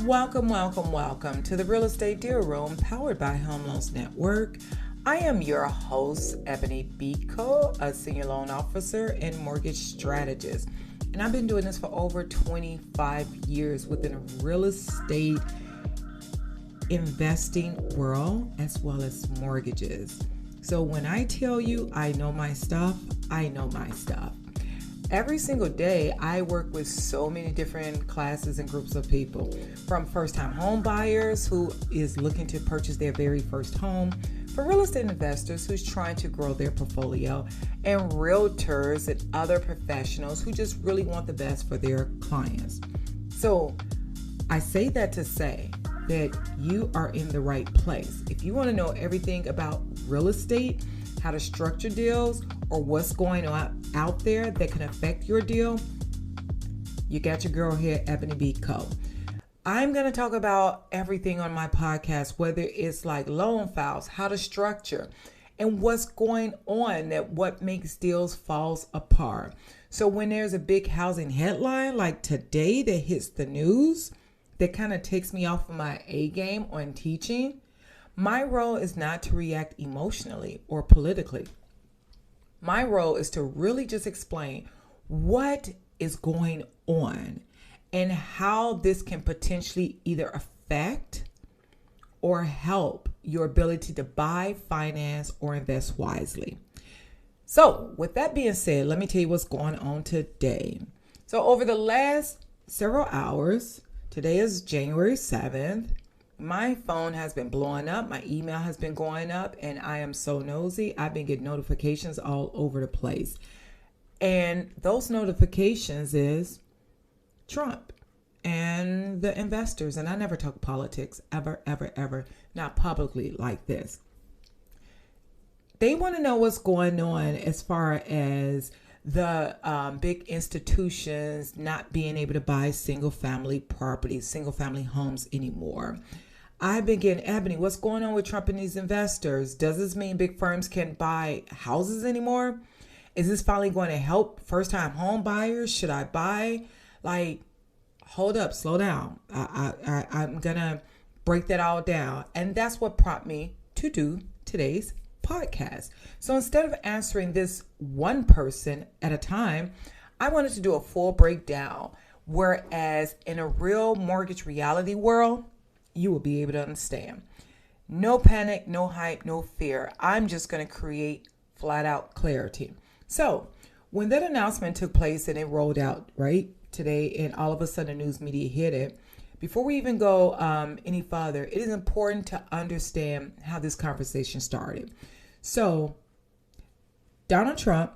Welcome to the Real Estate Deal Room, powered by Home Loans Network. I am your host, Ebonie Beaco, a senior loan officer and mortgage strategist. And I've been doing this for over 25 years within a real estate investing world, as well as mortgages. So when I tell you I know my stuff, I know my stuff. Every single day, I work with so many different classes and groups of people, from first-time home buyers who is looking to purchase their very first home, for real estate investors who's trying to grow their portfolio, and realtors and other professionals who just really want the best for their clients. So I say that to say that you are in the right place. If you want to know everything about real estate, how to structure deals, or what's going on out there that can affect your deal, you got your girl here, Ebonie Beaco. I'm going to talk about everything on my podcast, whether it's like loan files, how to structure, and what's going on, that what makes deals falls apart. So when there's a big housing headline like today that hits the news, that kind of takes me off of my A game on teaching, my role is not to react emotionally or politically. My role is to really just explain what is going on and how this can potentially either affect or help your ability to buy, finance, or invest wisely. So with that being said, let me tell you what's going on today. So over the last several hours, today is January 7th, my phone has been blowing up. My email has been going up, and I am so nosy. I've been getting notifications all over the place. And those notifications is Trump and the investors. And I never talk politics, ever, not publicly like this. They want to know what's going on as far as the big institutions not being able to buy single-family properties, single-family homes anymore. I've been getting, Ebonie, what's going on with Trump and these investors? Does this mean big firms can't buy houses anymore? Is this finally going to help first-time home buyers? Should I buy? Like, hold up, slow down. I'm going to break that all down. And that's what prompted me to do today's podcast. So instead of answering this one person at a time, I wanted to do a full breakdown. Whereas in a real mortgage reality world, you will be able to understand. No panic, no hype, no fear. I'm just going to create flat out clarity. So when that announcement took place and it rolled out right today, and all of a sudden the news media hit it, before we even go any further, it is important to understand how this conversation started. So Donald Trump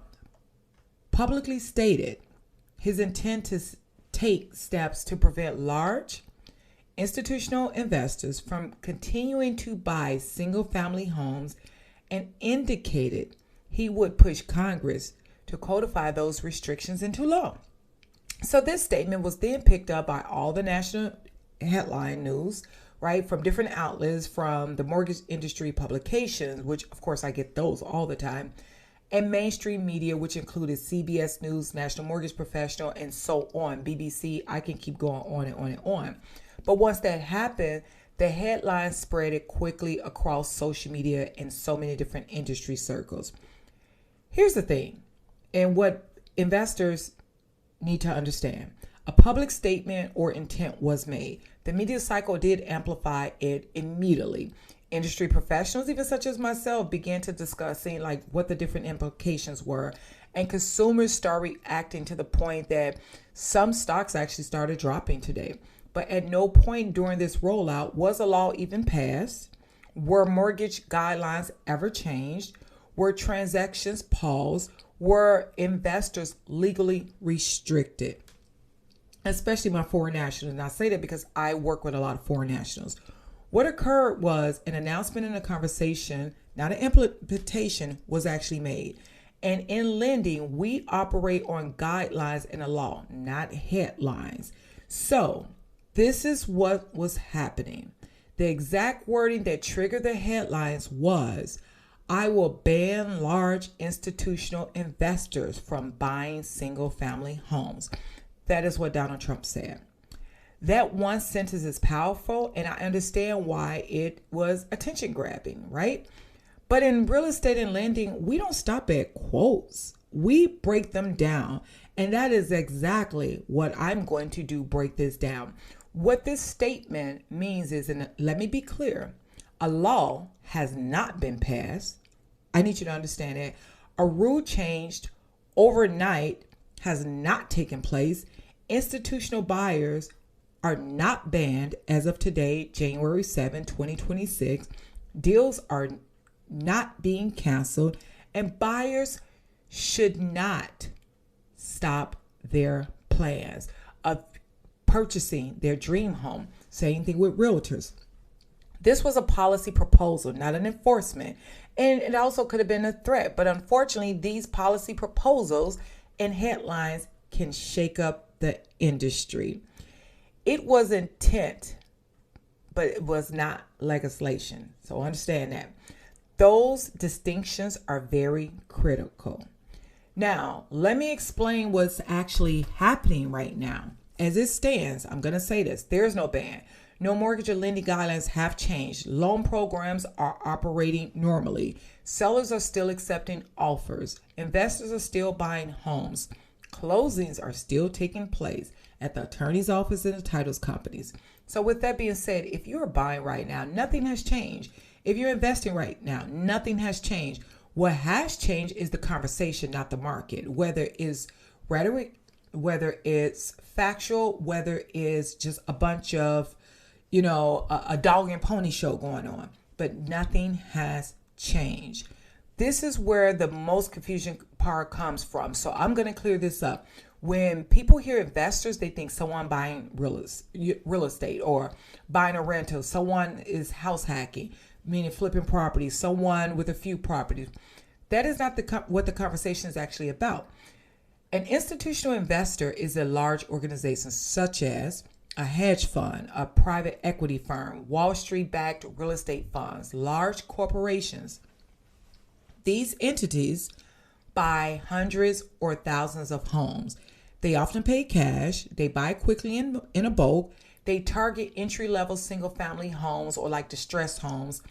publicly stated his intent to take steps to prevent large institutional investors from continuing to buy single-family homes, and indicated he would push Congress to codify those restrictions into law. So this statement was then picked up by all the national headline news, right, from different outlets, from the mortgage industry publications, which of course I get those all the time, and mainstream media, which included CBS News, National Mortgage Professional, and so on, BBC. I can keep going on and on and on. But once that happened, the headlines spread it quickly across social media and so many different industry circles. Here's the thing, and what investors need to understand. A public statement or intent was made. The media cycle did amplify it immediately. Industry professionals, even such as myself, began to discussing like what the different implications were, and consumers started reacting to the point that some stocks actually started dropping today. But at no point during this rollout was a law even passed. Were mortgage guidelines ever changed? Were transactions paused? Were investors legally restricted? Especially my foreign nationals. And I say that because I work with a lot of foreign nationals. What occurred was an announcement and a conversation, not an implementation, was actually made. And in lending, we operate on guidelines and a law, not headlines. So this is what was happening. The exact wording that triggered the headlines was, I will ban large institutional investors from buying single-family homes. That is what Donald Trump said. That one sentence is powerful, and I understand why it was attention grabbing, right? But in real estate and lending, we don't stop at quotes. We break them down. And that is exactly what I'm going to do, break this down. What this statement means is, and let me be clear, a law has not been passed. I need you to understand that. A rule changed overnight has not taken place. Institutional buyers are not banned as of today, January 7, 2026. Deals are not being canceled, and buyers should not stop their plans of purchasing their dream home. Same thing with realtors. This was a policy proposal, not an enforcement. And it also could have been a threat. But unfortunately, these policy proposals and headlines can shake up the industry. It was intent, but it was not legislation. So understand that. Those distinctions are very critical. Now, let me explain what's actually happening right now. As it stands, I'm going to say this. There's no ban. No mortgage or lending guidelines have changed. Loan programs are operating normally. Sellers are still accepting offers. Investors are still buying homes. Closings are still taking place at the attorney's office and the titles companies. So with that being said, if you're buying right now, nothing has changed. If you're investing right now, nothing has changed. What has changed is the conversation, not the market. Whether it's rhetoric, whether it's factual, whether it's just a bunch of, a dog and pony show going on. But nothing has changed. This is where the most confusion part comes from. So I'm going to clear this up. When people hear investors, they think someone buying real estate or buying a rental. Someone is house hacking, meaning flipping properties. Someone with a few properties. That is not what the conversation is actually about. An institutional investor is a large organization such as a hedge fund, a private equity firm, Wall Street-backed real estate funds, large corporations. These entities buy hundreds or thousands of homes. They often pay cash. They buy quickly in a bulk. They target entry-level single-family homes or like distressed homes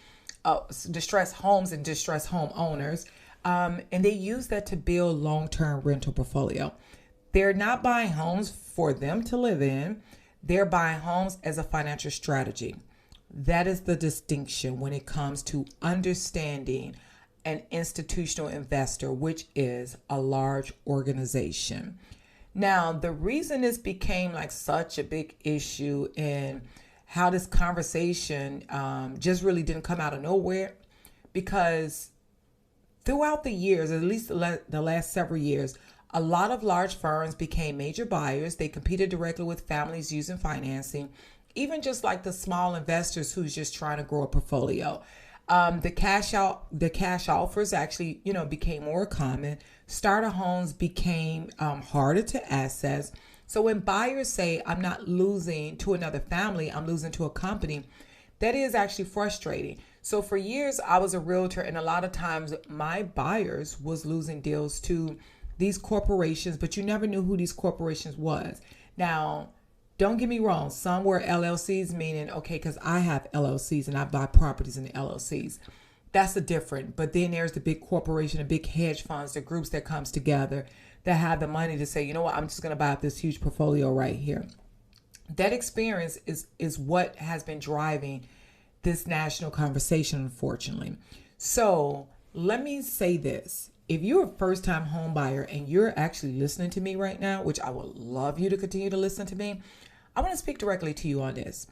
and distressed homeowners. And they use that to build long-term rental portfolio. They're not buying homes for them to live in. They're buying homes as a financial strategy. That is the distinction when it comes to understanding an institutional investor, which is a large organization. Now, the reason this became like such a big issue and how this conversation just really didn't come out of nowhere, because throughout the years, at least the last several years, a lot of large firms became major buyers. They competed directly with families using financing, even just like the small investors who's just trying to grow a portfolio. The cash offers actually, became more common. Starter homes became harder to access. So when buyers say, I'm not losing to another family, I'm losing to a company, that is actually frustrating. So for years, I was a realtor, and a lot of times my buyers was losing deals to these corporations, but you never knew who these corporations was. Now, don't get me wrong. Some were LLCs, meaning, okay, because I have LLCs and I buy properties in the LLCs. That's the different. But then there's the big corporation, the big hedge funds, the groups that comes together that have the money to say, you know what, I'm just going to buy up this huge portfolio right here. That experience is what has been driving this national conversation, unfortunately. So let me say this. If you're a first-time home buyer and you're actually listening to me right now, which I would love you to continue to listen to me, I want to speak directly to you on this.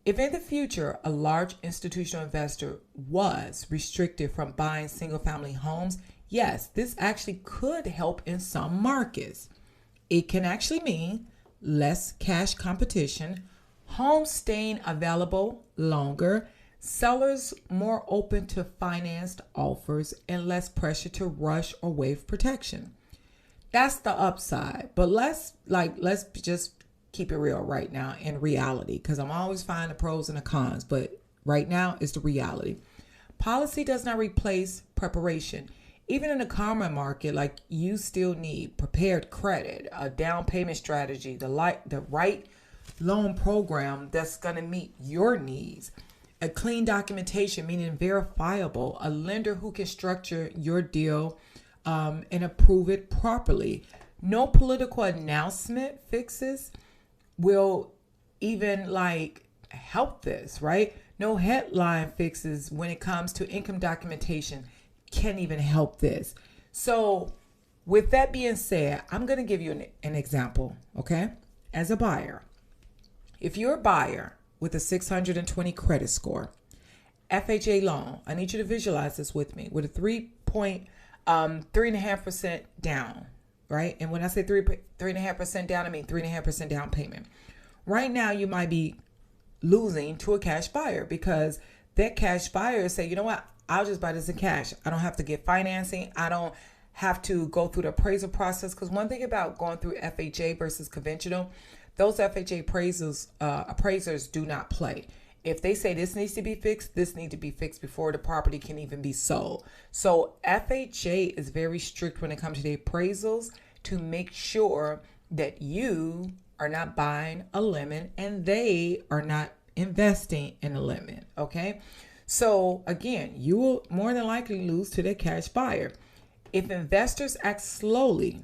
If in the future a large institutional investor was restricted from buying single-family homes, yes, this actually could help in some markets. It can actually mean less cash competition, homes staying available longer, sellers more open to financed offers, and less pressure to rush or waive protection. That's the upside. But let's just keep it real right now in reality, because I'm always finding the pros and the cons, but right now it's the reality. Policy does not replace preparation. Even in the common market, like, you still need prepared credit, a down payment strategy, the right loan program that's going to meet your needs. A clean documentation, meaning verifiable, a lender who can structure your deal and approve it properly. No political announcement fixes will even help this, right? No headline fixes when it comes to income documentation can even help this. So with that being said, I'm going to give you an example, okay? As a buyer, if you're a buyer with a 620 credit score, FHA loan, I need you to visualize this with me, with a 3.5% down, right? And when I say 3.5% down, I mean 3.5% down payment. Right now, you might be losing to a cash buyer because that cash buyer say, you know what, I'll just buy this in cash. I don't have to get financing. I don't have to go through the appraisal process. Because one thing about going through FHA versus conventional, those FHA appraisers do not play. If they say this needs to be fixed, this needs to be fixed before the property can even be sold. So FHA is very strict when it comes to the appraisals to make sure that you are not buying a lemon and they are not investing in a lemon. Okay. So again, you will more than likely lose to the cash buyer. If investors act slowly,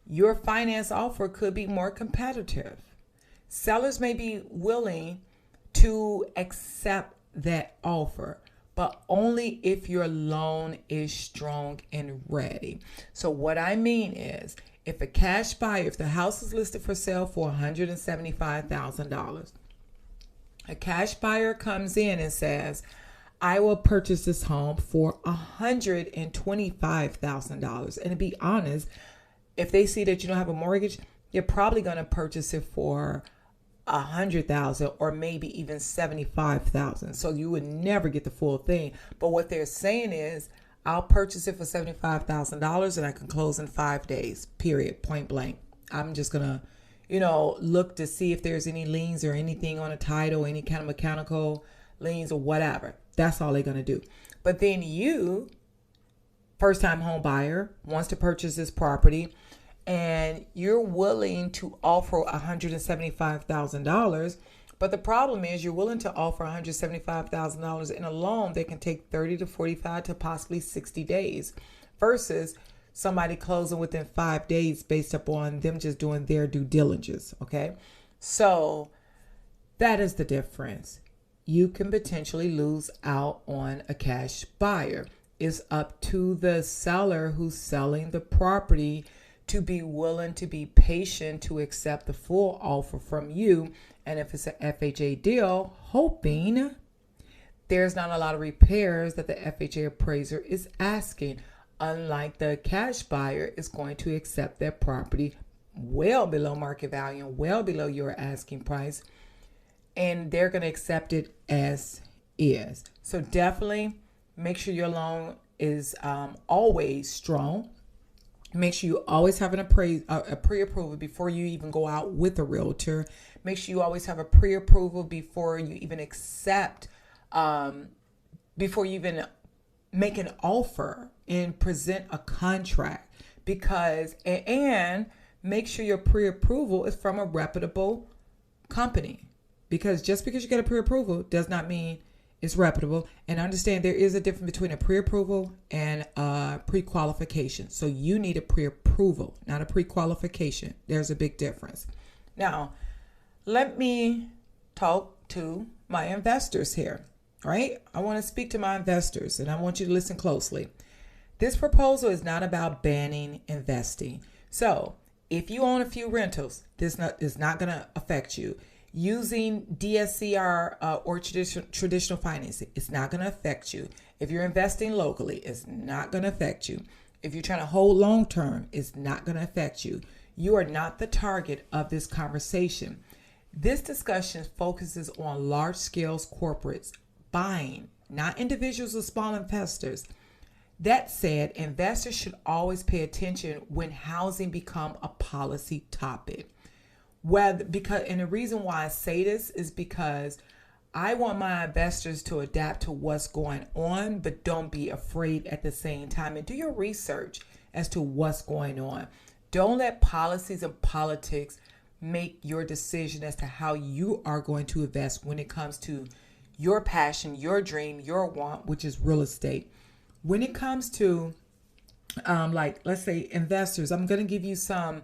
your finance offer could be more competitive. Sellers may be willing to accept that offer, but only if your loan is strong and ready. So what I mean is, if a cash buyer, if the house is listed for sale for $175,000, a cash buyer comes in and says, I will purchase this home for $125,000. And to be honest, if they see that you don't have a mortgage, you're probably going to purchase it for $100,000 or maybe even $75,000. So you would never get the full thing. But what they're saying is, I'll purchase it for $75,000 and I can close in 5 days, period, point blank. I'm just going to, look to see if there's any liens or anything on a title, any kind of mechanical liens or whatever. That's all they're going to do. But then you, first-time home buyer, wants to purchase this property and you're willing to offer $175,000. But the problem is you're willing to offer $175,000 in a loan that can take 30 to 45 to possibly 60 days versus somebody closing within 5 days based upon them just doing their due diligence. Okay. So that is the difference. You can potentially lose out on a cash buyer. It's up to the seller who's selling the property to be willing to be patient to accept the full offer from you. And if it's an FHA deal, hoping there's not a lot of repairs that the FHA appraiser is asking. Unlike the cash buyer is going to accept that property well below market value and well below your asking price. And they're going to accept it as is. So definitely make sure your loan is always strong. Make sure you always have a pre-approval before you even go out with a realtor. Make sure you always have a pre-approval before you even accept, before you even make an offer and present a contract. And make sure your pre-approval is from a reputable company. Because just because you get a pre-approval does not mean it's reputable. And understand there is a difference between a pre-approval and a pre-qualification. So you need a pre-approval, not a pre-qualification. There's a big difference. Now, let me talk to my investors here, right? I want to speak to my investors and I want you to listen closely. This proposal is not about banning investing. So if you own a few rentals, this is not going to affect you. Using DSCR or traditional financing, it's not going to affect you. If you're investing locally, it's not going to affect you. If you're trying to hold long term, it's not going to affect you. You are not the target of this conversation. This discussion focuses on large scale corporates buying, not individuals or small investors. That said, investors should always pay attention when housing becomes a policy topic. And the reason why I say this is because I want my investors to adapt to what's going on, but don't be afraid at the same time and do your research as to what's going on. Don't let policies and politics make your decision as to how you are going to invest when it comes to your passion, your dream, your want, which is real estate. When it comes to like, let's say investors, I'm going to give you some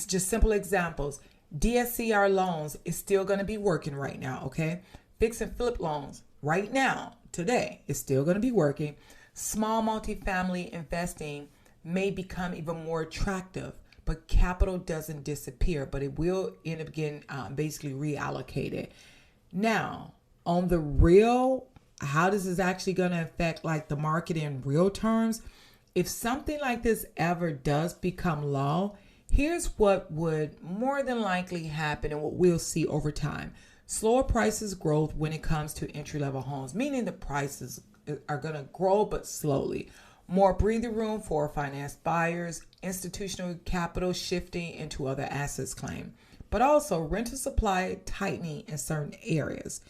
just simple examples. DSCR loans is still going to be working right now, okay? Fix and flip loans right now, today, is still going to be working. Small multifamily investing may become even more attractive, but capital doesn't disappear, but it will end up getting basically reallocated. Now, on the real, how this is actually going to affect like the market in real terms, if something like this ever does become law, here's what would more than likely happen and what we'll see over time. Slower prices growth when it comes to entry-level homes, meaning the prices are going to grow but slowly. More breathing room for financed buyers, institutional capital shifting into other assets claim, but also rental supply tightening in certain areas.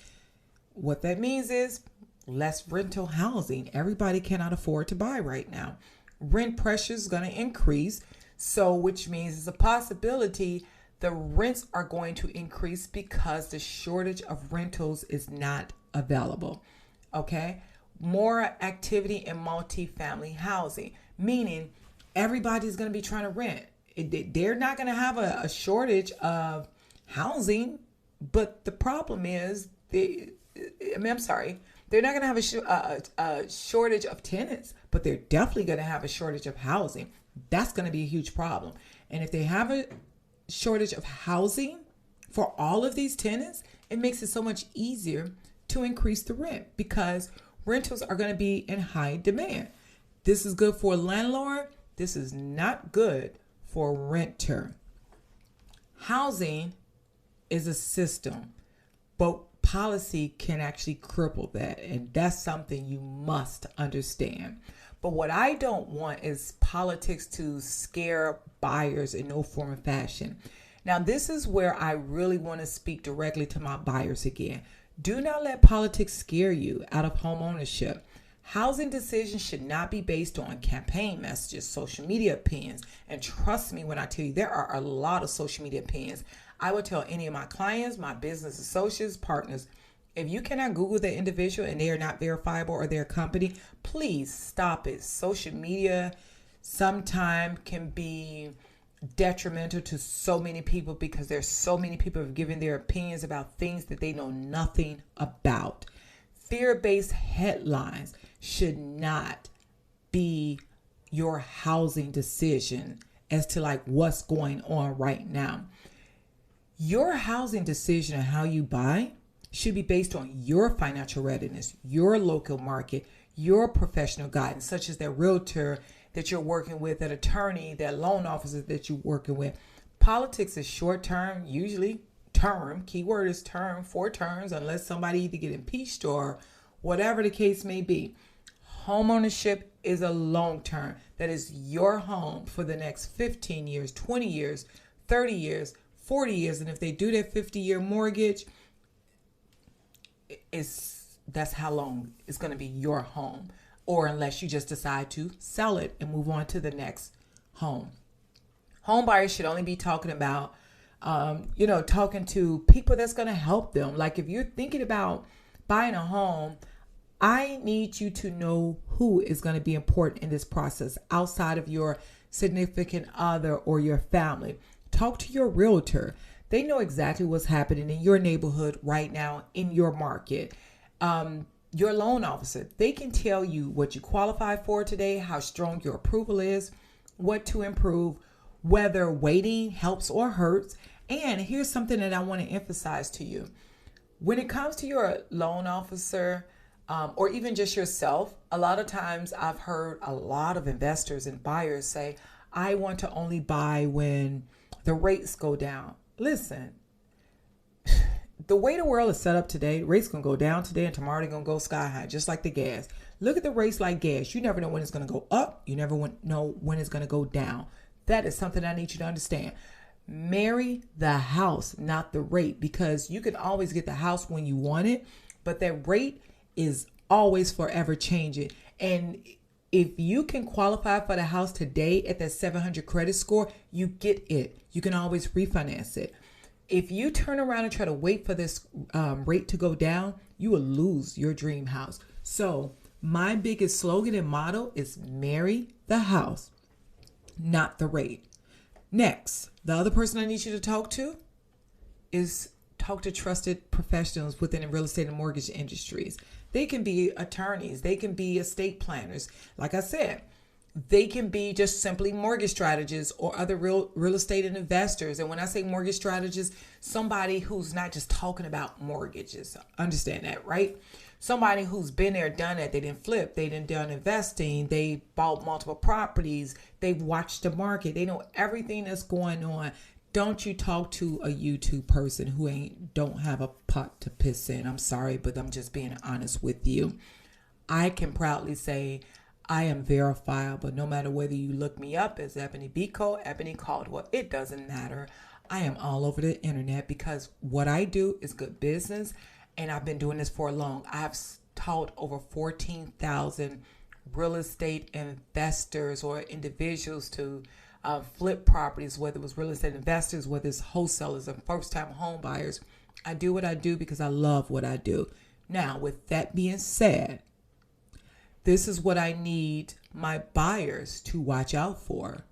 What that means is less rental housing. Everybody cannot afford to buy right now. Rent pressure is going to increase, so which means it's a possibility the rents are going to increase because the shortage of rentals is not available. Okay? More activity in multifamily housing, meaning everybody's going to be trying to rent. They're not going to have a shortage of housing, but the problem is they're not going to have a shortage of tenants, but they're definitely going to have a shortage of housing. That's going to be a huge problem. And if they have a shortage of housing for all of these tenants, it makes it so much easier to increase the rent because rentals are going to be in high demand. This is good for a landlord. This is not good for a renter. Housing is a system, but policy can actually cripple that, and that's something you must understand. But what I don't want is politics to scare buyers in no form or fashion. Now, this is where I really want to speak directly to my buyers again. Do not let politics scare you out of home ownership. Housing decisions should not be based on campaign messages, social media opinions. And trust me when I tell you, there are a lot of social media opinions. I would tell any of my clients, my business associates, partners, if you cannot Google the individual and they are not verifiable or their company, please stop it. Social media sometimes can be detrimental to so many people because there's so many people who have given their opinions about things that they know nothing about. Fear-based headlines should not be your housing decision as to like what's going on right now. Your housing decision and how you buy should be based on your financial readiness, your local market, your professional guidance, such as that realtor that you're working with, that attorney, that loan officer that you're working with. Politics is short term, usually term, keyword is term, 4 terms, unless somebody either get impeached or whatever the case may be. Homeownership is a long term. That is your home for the next 15 years, 20 years, 30 years, 40 years. And if they do that 50-year mortgage, that's how long it's going to be your home, or unless you just decide to sell it and move on to the next home. Home buyers should only be talking about, talking to people that's going to help them. Like if you're thinking about buying a home, I need you to know who is going to be important in this process outside of your significant other or your family. Talk to your realtor. They know exactly what's happening in your neighborhood right now, in your market. Your loan officer, they can tell you what you qualify for today, how strong your approval is, what to improve, whether waiting helps or hurts. And here's something that I want to emphasize to you. When it comes to your loan officer, or even just yourself, a lot of times I've heard a lot of investors and buyers say, I want to only buy when the rates go down. Listen, the way the world is set up today, rates going to go down today and tomorrow they're going to go sky high, just like the gas. Look at the rates like gas. You never know when it's going to go up. You never know when it's going to go down. That is something I need you to understand. Marry the house, not the rate, because you can always get the house when you want it, but that rate is always forever changing. And if you can qualify for the house today at that 700 credit score, you get it. You can always refinance it. If you turn around and try to wait for this rate to go down, you will lose your dream house. So my biggest slogan and motto is marry the house, not the rate. Next, the other person I need you to talk to is talk to trusted professionals within the real estate and mortgage industries. They can be attorneys. They can be estate planners. Like I said, they can be just simply mortgage strategists or other real estate and investors. And when I say mortgage strategists, somebody who's not just talking about mortgages. Understand that, right? Somebody who's been there, done that. They didn't flip. They didn't done investing. They bought multiple properties. They've watched the market. They know everything that's going on. Don't you talk to a YouTube person who don't have a pot to piss in. I'm sorry, but I'm just being honest with you. I can proudly say I am verifiable. No matter whether you look me up as Ebonie Beaco, Ebonie Caldwell, it doesn't matter. I am all over the internet because what I do is good business, and I've been doing this for long. I've taught over 14,000 real estate investors or individuals to flip properties, whether it was real estate investors, whether it's wholesalers and first-time home buyers. I do what I do because I love what I do. Now, with that being said, this is what I need my buyers to watch out for.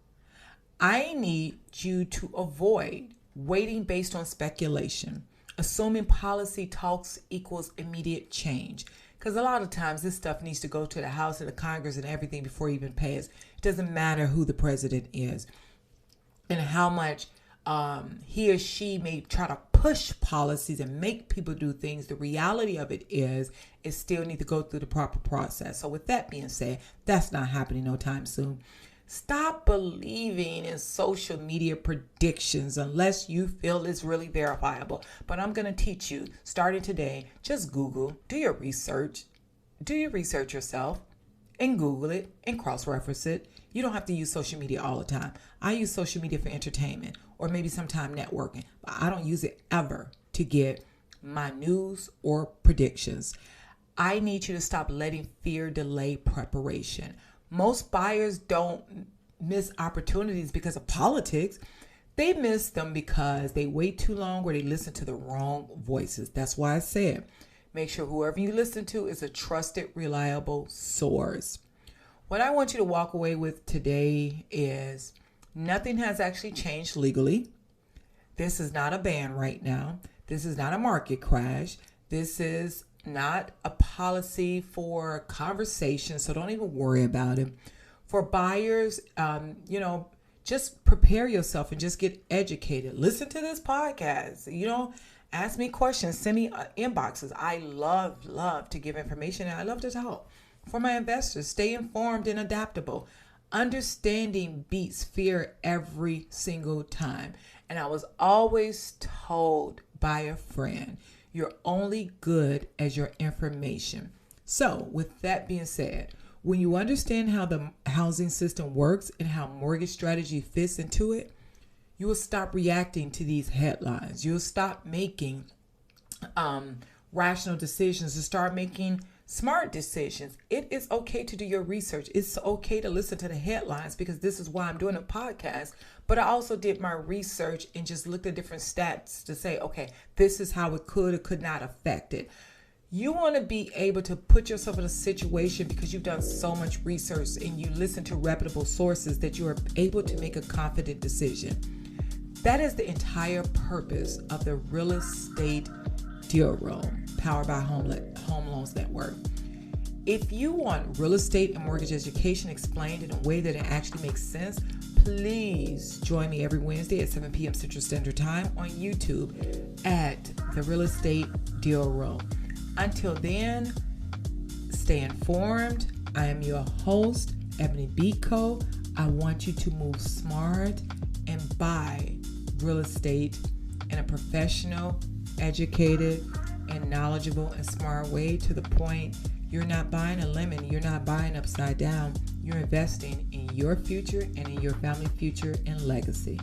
I need you to avoid waiting based on speculation, assuming policy talks equals immediate change. Because a lot of times this stuff needs to go to the House and the Congress and everything before it even passes. It doesn't matter who the president is and how much he or she may try to push policies and make people do things. The reality of it is it still need to go through the proper process. So with that being said, that's not happening no time soon. Stop believing in social media predictions unless you feel it's really verifiable. But I'm going to teach you, starting today, just Google, do your research yourself and Google it and cross-reference it. You don't have to use social media all the time. I use social media for entertainment or maybe sometime networking, but I don't use it ever to get my news or predictions. I need you to stop letting fear delay preparation. Most buyers don't miss opportunities because of politics. They miss them because they wait too long or they listen to the wrong voices. That's why I said, make sure whoever you listen to is a trusted, reliable source. What I want you to walk away with today is nothing has actually changed legally. This is not a ban right now. This is not a market crash. This is not a policy for conversation, so don't even worry about it. For buyers, just prepare yourself and just get educated. Listen to this podcast. Ask me questions. Send me inboxes. I love to give information, and I love to talk. For my investors, stay informed and adaptable. Understanding beats fear every single time. And I was always told by a friend, you're only good as your information. So with that being said, when you understand how the housing system works and how mortgage strategy fits into it, you will stop reacting to these headlines. You'll stop making rational decisions and start making smart decisions. It is okay to do your research. It's okay to listen to the headlines because this is why I'm doing a podcast. But I also did my research and just looked at different stats to say, okay, this is how it could or could not affect it. You want to be able to put yourself in a situation because you've done so much research and you listen to reputable sources that you are able to make a confident decision. That is the entire purpose of the Real Estate Deal Room, powered by Home Loans Network. If you want real estate and mortgage education explained in a way that it actually makes sense, please join me every Wednesday at 7 p.m. Central Standard Time on YouTube at the Real Estate Deal Room. Until then, stay informed. I am your host, Ebonie Beaco. I want you to move smart and buy real estate in a professional, educated, and knowledgeable and smart way, to the point you're not buying a lemon, you're not buying upside down, you're investing in your future and in your family future and legacy.